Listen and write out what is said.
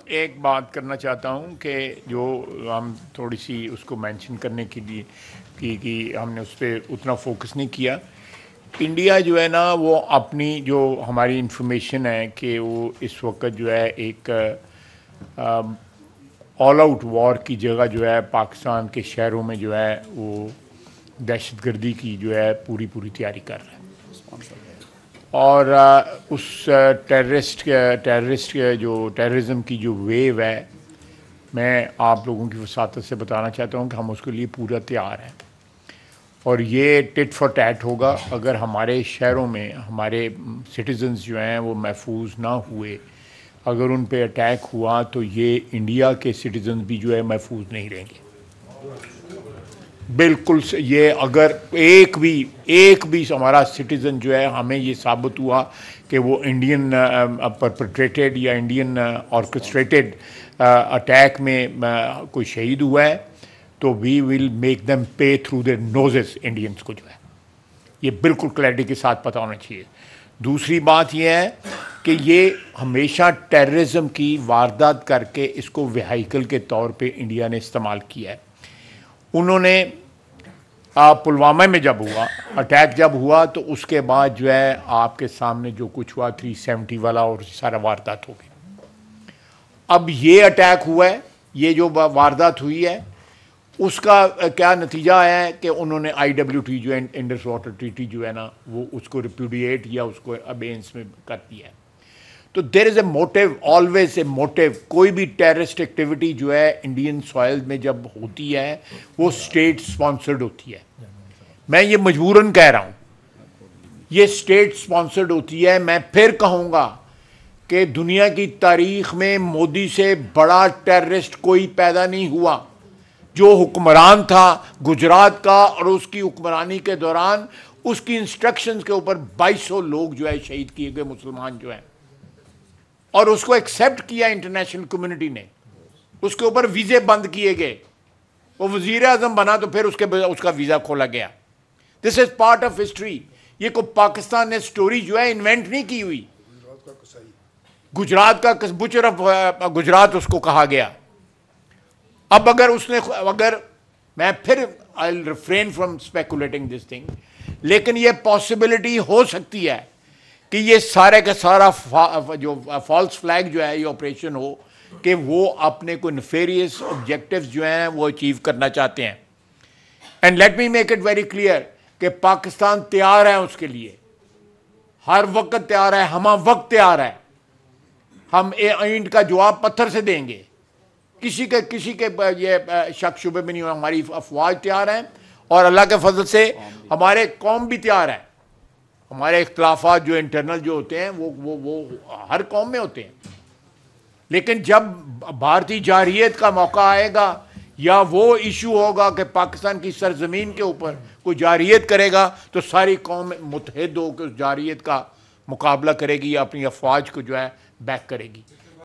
ایک بات کرنا چاہتا ہوں کہ جو ہم تھوڑی سی اس کو مینشن کرنے کے لیے کہ ہم نے اس پہ اتنا فوکس نہیں کیا. انڈیا جو ہے نا وہ اپنی جو ہماری انفارمیشن ہے کہ وہ اس وقت جو ہے ایک آل آؤٹ وار کی جگہ جو ہے پاکستان کے شہروں میں جو ہے وہ دہشت گردی کی جو ہے پوری تیاری کر رہا ہے. اور اس ٹیررزم کی جو ویو ہے میں آپ لوگوں کی وساطت سے بتانا چاہتا ہوں کہ ہم اس کے لیے پورا تیار ہیں. اور یہ ٹٹ فار ٹیٹ ہوگا اگر ہمارے شہروں میں ہمارے سٹیزنز جو ہیں وہ محفوظ نہ ہوئے. اگر ان پہ اٹیک ہوا تو یہ انڈیا کے سٹیزنز بھی جو ہے محفوظ نہیں رہیں گے. بالکل یہ اگر ایک بھی ہمارا سٹیزن جو ہے ہمیں یہ ثابت ہوا کہ وہ انڈین پرپٹریٹڈ یا انڈین آرکسٹریٹڈ اٹیک میں کوئی شہید ہوا ہے تو we will make them pay through their noses. Indians کو جو ہے یہ بالکل کلیئرٹی کے ساتھ پتہ ہونا چاہیے. دوسری بات یہ ہے کہ یہ ہمیشہ ٹیررزم کی واردات کر کے اس کو وہیکل کے طور پہ انڈیا نے استعمال کیا ہے. انہوں نے پلوامہ میں جب ہوا اٹیک جب ہوا تو اس کے بعد جو ہے آپ کے سامنے جو کچھ ہوا 370 والا اور سارا واردات ہو گئی. اب یہ اٹیک ہوا ہے، یہ جو واردات ہوئی ہے اس کا کیا نتیجہ آیا ہے کہ انہوں نے IWT جو ہے انڈس واٹر ٹریٹی جو ہے نا وہ اس کو ریپیوڈیٹ یا اس کو ابینس میں کر دیا ہے. تو دیر از اے موٹیو، آلویز اے موٹیو. کوئی بھی ٹیررسٹ ایکٹیویٹی جو ہے انڈین سوائل میں جب ہوتی ہے وہ اسٹیٹ اسپانسرڈ ہوتی ہے. میں یہ مجبوراً کہہ رہا ہوں یہ اسٹیٹ اسپانسرڈ ہوتی ہے. میں پھر کہوں گا کہ دنیا کی تاریخ میں مودی سے بڑا ٹیررسٹ کوئی پیدا نہیں ہوا. جو حکمران تھا گجرات کا اور اس کی حکمرانی کے دوران اس کی انسٹرکشنز کے اوپر 2200 لوگ جو ہے شہید کیے گئے مسلمان جو ہیں، اور اس کو ایکسیپٹ کیا انٹرنیشنل کمیونٹی نے. اس کے اوپر ویزے بند کیے گئے. وہ وزیر اعظم بنا تو پھر اس کا ویزا کھولا گیا. دس از پارٹ آف ہسٹری. یہ کو پاکستان نے سٹوری جو ہے انوینٹ نہیں کی ہوئی. گجرات کا بچر آف گجرات اس کو کہا گیا. اب اگر میں پھر I will refrain from speculating this thing, لیکن یہ پاسبلٹی ہو سکتی ہے کہ یہ سارے کا سارا جو فالس فلیگ جو ہے یہ آپریشن ہو کہ وہ اپنے کو نیفیریس آبجیکٹیوز جو ہیں وہ اچیو کرنا چاہتے ہیں. And let me make it very clear کہ پاکستان تیار ہے اس کے لیے، ہر وقت تیار ہے، ہم وقت تیار ہے. ہم اینٹ کا جواب پتھر سے دیں گے. کسی کے یہ شک شبے میں نہیں ہو. ہماری افواج تیار ہیں اور اللہ کے فضل سے ہمارے قوم بھی تیار ہے. ہمارے اختلافات جو انٹرنل جو ہوتے ہیں وہ ہر قوم میں ہوتے ہیں، لیکن جب بھارتی جارحیت کا موقع آئے گا یا وہ ایشو ہوگا کہ پاکستان کی سرزمین کے اوپر کوئی جارحیت کرے گا تو ساری قوم متحد ہو کے اس جارحیت کا مقابلہ کرے گی یا اپنی افواج کو جو ہے بیک کرے گی.